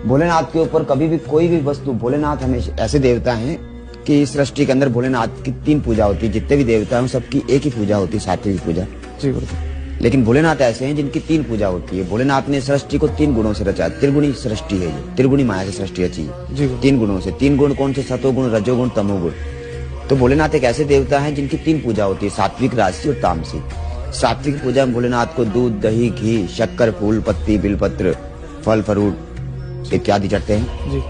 भोलेनाथ के ऊपर कभी भी कोई भी वस्तु, भोलेनाथ हमेशा ऐसे देवता हैं कि इस सृष्टि के अंदर भोलेनाथ की 3 पूजा होती है। जितने भी देवता हैं सबकी एक ही पूजा होती है, सात्विक पूजा। जी गुरुदेव। लेकिन भोलेनाथ ऐसे हैं जिनकी 3 पूजा होती है। भोलेनाथ ने सृष्टि को 3 गुणों से रचा, त्रिगुणी सृष्टि है ये, त्रिगुणी माया से सृष्टि रची है 3 गुणों से। 3 गुण कौन से? सतोगुण, रजोगुण, तमोगुण। तो भोलेनाथ एक ऐसे देवता हैं जिनकी 3 पूजा होती है, सात्विक, राजसी और तामसिक। सात्विक पूजा में भोलेनाथ को दूध, दही, घी, शक्कर, फूल पत्ती, बिलपत्र, फल फ्रूट इत्यादि चढ़ते हैं जी।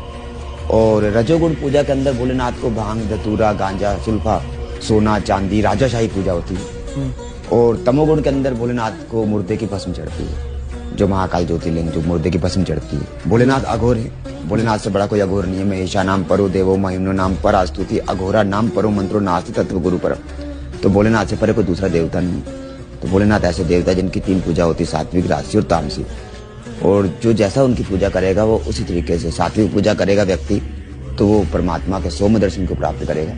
और रजोगुण पूजा के अंदर भोलेनाथ को भांग, धतूरा, गांजा, सुल्फा, सोना, चांदी, राजाशाही पूजा होती है। और तमोगुण के अंदर भोलेनाथ को मुर्दे की भस्म चढ़ती है, जो महाकाल ज्योतिर्लिंग, जो मुर्दे की भस्म चढ़ती है। भोलेनाथ अघोर है, भोलेनाथ से बड़ा कोई अघोर नहीं है। महेशा नाम परो देवो महिम्नो नाम पर आस्तुति, अघोरा नाम परो मंत्रो नास्ति तत्व गुरु पर। तो भोलेनाथ से परे कोई दूसरा देवता नहीं। तो भोलेनाथ ऐसे देवता जिनकी 3 पूजा होती है, सात्विक, राजसी और तामसिक। और जो जैसा उनकी पूजा करेगा वो उसी तरीके से, सात्विक पूजा करेगा व्यक्ति तो वो परमात्मा के सौम्य दर्शन को प्राप्त करेगा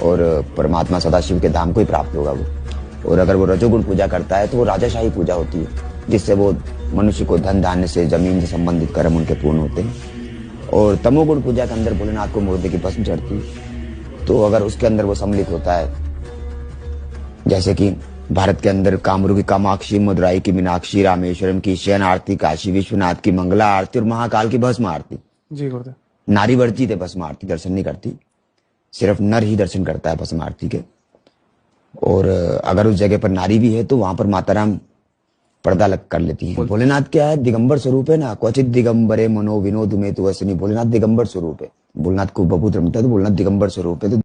और परमात्मा सदाशिव के धाम को ही प्राप्त होगा वो। और अगर वो रजोगुण पूजा करता है तो वो राजाशाही पूजा होती है, जिससे वो मनुष्य को धन धान्य से, जमीन से संबंधित कर्म उनके पूर्ण होते हैं। और तमोगुण पूजा के अंदर भोलेनाथ को मुर्दे की भस्म चढ़ती है। तो अगर उसके अंदर वो सम्मिलित होता है, जैसे कि भारत के अंदर कामरू की कामाक्षी, मदुराई की मीनाक्षी, रामेश्वरम की शयन आरती, काशी विश्वनाथ की मंगला आरती और महाकाल की भस्म आरती। जी गुरुदेव। नारी वर्जित है भस्म आरती, दर्शन नहीं करती, सिर्फ नर ही दर्शन करता है भस्म आरती के। और अगर उस जगह पर नारी भी है तो वहां पर माता राम पर्दा लग कर लेती है। भोलेनाथ क्या है? दिगंबर स्वरूप है ना, क्वचित दिगंबरे मनो विनोद में तु वसनी। भोलेनाथ दिगंबर स्वरूप है। भोलेनाथ को बबूत रमता है तो भोलेनाथ दिगंबर स्वरूप है। तो